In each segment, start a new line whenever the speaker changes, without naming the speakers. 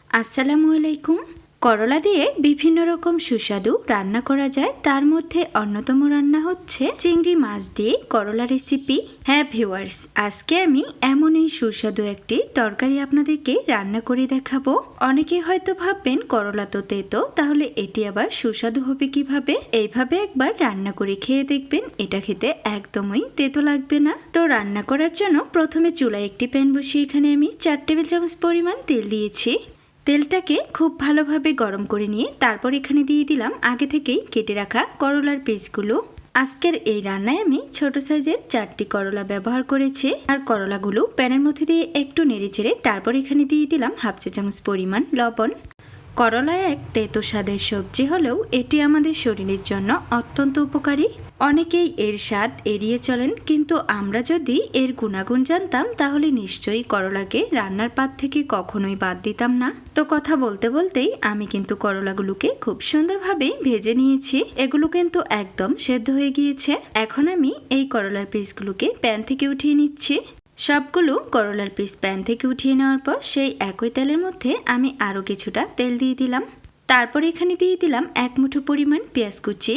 আসসালামু আলাইকুম। করলা দিয়ে বিভিন্ন রকম সুস্বাদু রান্না করা যায়, তার মধ্যে অন্যতম রান্না হচ্ছে চিংড়ি মাছ দিয়ে করলা রেসিপি। হ্যাঁ ভিউয়ার্স, আজকে আমি এমনই সুস্বাদু একটি তরকারি আপনাদেরকে রান্না করে দেখাবো। অনেকে হয়তো ভাববেন করলা তো তেতো, তাহলে এটি আবার সুস্বাদু হবে কিভাবে? এইভাবে একবার রান্না করে খেয়ে দেখবেন, এটা খেতে একদমই তেতো লাগবে না। তো রান্না করার জন্য প্রথমে চুলায় একটি প্যান বসিয়ে এখানে আমি 4 টেবিল চামচ পরিমাণ তেল দিয়েছি। তেলটাকে খুব ভালোভাবে গরম করে নিয়ে তারপর এখানে দিয়ে দিলাম আগে থেকেই কেটে রাখা করলার পিসগুলো। আজকের এই রান্নায় আমি ছোট সাইজের 4টি করলা ব্যবহার করেছি। আর করলাগুলো প্যানের মধ্যে দিয়ে একটু নেড়েচেড়ে তারপর এখানে দিয়ে দিলাম হাফ চা চামচ পরিমাণ লবণ। করলা এক তেতো স্বাদের সবজি হলেও এটি আমাদের শরীরের জন্য অত্যন্ত উপকারী। অনেকেই এর স্বাদ এড়িয়ে চলেন, কিন্তু আমরা যদি এর গুণাগুণ জানতাম তাহলে নিশ্চয়ই করলাকে রান্নার পাত থেকে কখনোই বাদ দিতাম না। তো কথা বলতে বলতেই আমি কিন্তু করলাগুলোকে খুব সুন্দরভাবে ভেজে নিয়েছি। এগুলো কিন্তু একদম সেদ্ধ হয়ে গিয়েছে। এখন আমি এই করলার পিসগুলোকে প্যান থেকে উঠিয়ে নিচ্ছি। সবগুলো করলার পিস প্যান থেকে উঠিয়ে নেওয়ার পর সেই একই তেলের মধ্যে আমি আরও কিছুটা তেল দিয়ে দিলাম। তারপর এখানে দিয়ে দিলাম 1 মুঠো পরিমাণ পেঁয়াজ কুচি।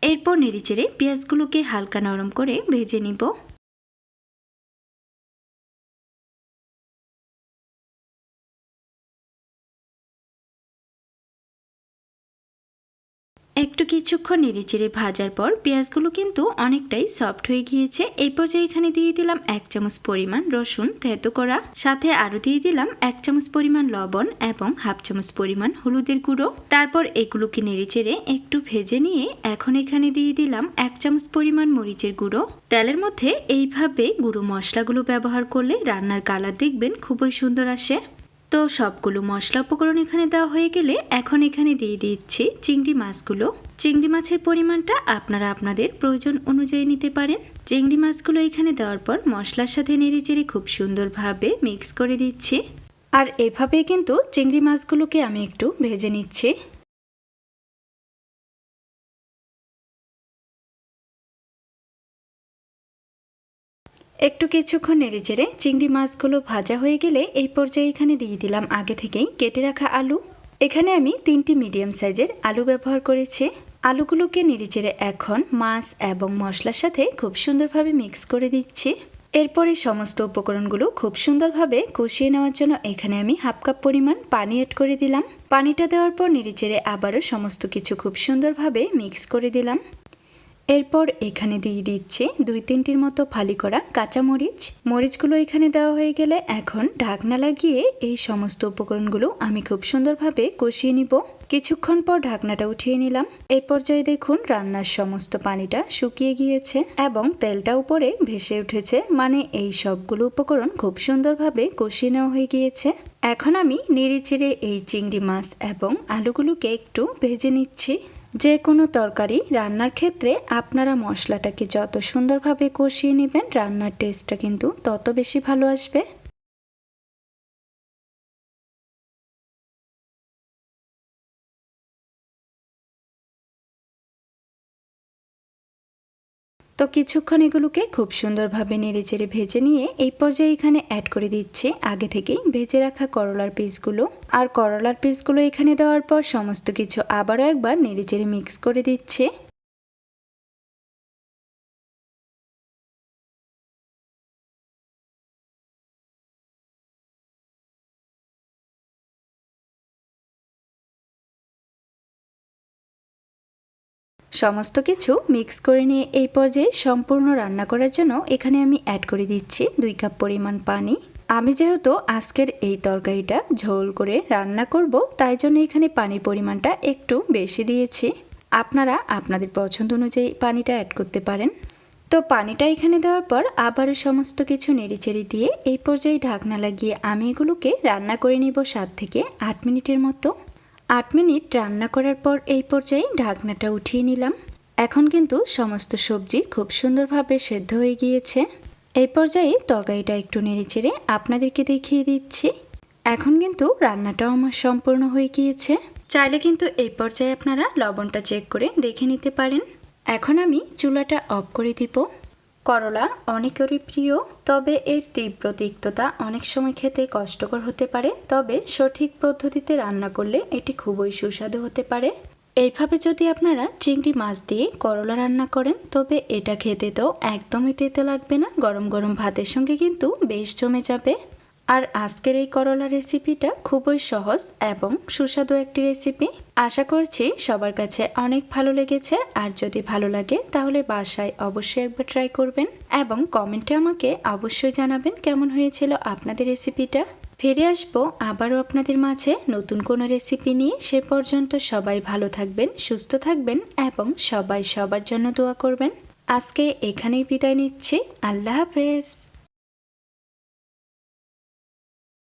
এরপর নেড়েচেড়ে পেঁয়াজগুলোকে হালকা নরম করে ভেজে নিব। একটু কিছুক্ষণ নেড়েচেড়ে ভাজার পর পেঁয়াজগুলো কিন্তু অনেকটাই সফট হয়ে গিয়েছে। এই পর্যায়ে এখানে দিয়ে দিলাম 1 চামচ পরিমাণ রসুন থেতো করা, সাথে আরও দিয়ে দিলাম 1 চামচ পরিমাণ লবণ এবং হাফ চামচ পরিমাণ হলুদের গুঁড়ো। তারপর এগুলোকে নেড়েচেড়ে একটু ভেজে নিয়ে এখন এখানে দিয়ে দিলাম 1 চামচ পরিমাণ মরিচের গুঁড়ো। তেলের মধ্যে এইভাবে গুঁড়ো মশলাগুলো ব্যবহার করলে রান্নার কালার দেখবেন খুবই সুন্দর আসে। তো সবগুলো মশলা উপকরণ এখানে দেওয়া হয়ে গেলে এখন এখানে দিয়ে দিচ্ছি চিংড়ি মাছগুলো। চিংড়ি মাছের পরিমাণটা আপনারা আপনাদের প্রয়োজন অনুযায়ী নিতে পারেন। চিংড়ি মাছগুলো এখানে দেওয়ার পর মশলার সাথে নেড়েচেড়ে খুব সুন্দরভাবে মিক্স করে দিচ্ছি। আর এভাবে কিন্তু চিংড়ি মাছগুলোকে আমি একটু ভেজে নিচ্ছি। একটু কিছুক্ষণ নেড়েচেড়ে চিংড়ি মাছগুলো ভাজা হয়ে গেলে এই পর্যায়ে এখানে দিয়ে দিলাম আগে থেকেই কেটে রাখা আলু। এখানে আমি 3টি মিডিয়াম সাইজের আলু ব্যবহার করেছি। আলুগুলোকে নেড়েচেড়ে এখন মাছ এবং মশলার সাথে খুব সুন্দরভাবে মিক্স করে দিচ্ছি। এরপরে সমস্ত উপকরণগুলো খুব সুন্দরভাবে কষিয়ে নেওয়ার জন্য এখানে আমি হাফ কাপ পরিমাণ পানি অ্যাড করে দিলাম। পানিটা দেওয়ার পর নেড়েচেড়ে আবারও সমস্ত কিছু খুব সুন্দরভাবে মিক্স করে দিলাম। এরপর এখানে দিয়ে দিচ্ছি 2-3টির মতো ফালি করা কাঁচামরিচ। মরিচগুলো এখানে দেওয়া হয়ে গেলে এখন ঢাকনা লাগিয়ে এই সমস্ত উপকরণগুলো আমি খুব সুন্দরভাবে কষিয়ে নিব। কিছুক্ষণ পর ঢাকনাটা উঠিয়ে নিলাম। এই পর্যায়ে দেখুন রান্নার সমস্ত পানিটা শুকিয়ে গিয়েছে এবং তেলটা উপরে ভেসে উঠেছে, মানে এই সবগুলো উপকরণ খুব সুন্দরভাবে কষিয়ে নেওয়া হয়ে গিয়েছে। এখন আমি নেড়েচেড়ে এই চিংড়ি মাছ এবং আলুগুলোকে একটু ভেজে নিচ্ছি। যে কোনো তরকারি রান্নার ক্ষেত্রে আপনারা মশলাটাকে যত সুন্দরভাবে কষিয়ে নেবেন রান্নার টেস্টটা কিন্তু তত বেশি ভালো আসবে। তো কিছুক্ষণ এগুলোকে খুব সুন্দরভাবে নেড়েচেড়ে ভেজে নিয়ে এই পর্যায়ে এখানে অ্যাড করে দিচ্ছি আগে থেকেই ভেজে রাখা করলার পিসগুলো। আর করলার পিসগুলো এখানে দেওয়ার পর সমস্ত কিছু আবারও একবার নেড়েচেড়ে মিক্স করে দিচ্ছি। সমস্ত কিছু মিক্স করে নিয়ে এই পর্যায়ে সম্পূর্ণ রান্না করার জন্য এখানে আমি অ্যাড করে দিচ্ছি 2 কাপ পরিমাণ পানি। আমি যেহেতু আজকের এই তরকারিটা ঝোল করে রান্না করব, তাই জন্য এখানে পানির পরিমাণটা একটু বেশি দিয়েছি। আপনারা আপনাদের পছন্দ অনুযায়ী পানিটা অ্যাড করতে পারেন। তো পানিটা এখানে দেওয়ার পর আবারও সমস্ত কিছু নেড়েচেড়ে দিয়ে এই পর্যায়ে ঢাকনা লাগিয়ে আমি এগুলোকে রান্না করে নিব 7 থেকে 8 মিনিটের মতো। 8 মিনিট রান্না করার পর এই পর্যায়ে ঢাকনাটা উঠিয়ে নিলাম। এখন কিন্তু সমস্ত সবজি খুব সুন্দরভাবে সেদ্ধ হয়ে গিয়েছে। এই পর্যায়ে তরকারিটা একটু নেড়েচেড়ে আপনাদেরকে দেখিয়ে দিচ্ছি। এখন কিন্তু রান্নাটাও আমার সম্পূর্ণ হয়ে গিয়েছে। চাইলে কিন্তু এই পর্যায়ে আপনারা লবণটা চেক করে দেখে নিতে পারেন। এখন আমি চুলাটা অফ করে দিব। করলা অনেকেরই প্রিয়, তবে এর তীব্র তিক্ততা অনেক সময় খেতে কষ্টকর হতে পারে। তবে সঠিক পদ্ধতিতে রান্না করলে এটি খুবই সুস্বাদু হতে পারে। এইভাবে যদি আপনারা চিংড়ি মাছ দিয়ে করলা রান্না করেন তবে এটা খেতে তো একদমই তেতো লাগবে না, গরম গরম ভাতের সঙ্গে কিন্তু বেশ জমে যাবে। আর আজকের এই করলা রেসিপিটা খুবই সহজ এবং সুস্বাদু একটি রেসিপি। আশা করছি সবার কাছে অনেক ভালো লেগেছে। আর যদি ভালো লাগে তাহলে বাসায় অবশ্যই একবার ট্রাই করবেন এবং কমেন্টে আমাকে অবশ্যই জানাবেন কেমন হয়েছিল আপনাদের রেসিপিটা। ফিরে আসবো আবারও আপনাদের মাঝে নতুন কোনো রেসিপি নিয়ে। সে পর্যন্ত সবাই ভালো থাকবেন, সুস্থ থাকবেন এবং সবাই সবার জন্য দোয়া করবেন। আজকে এখানেই বিদায় নিচ্ছি। আল্লাহ হাফেজ।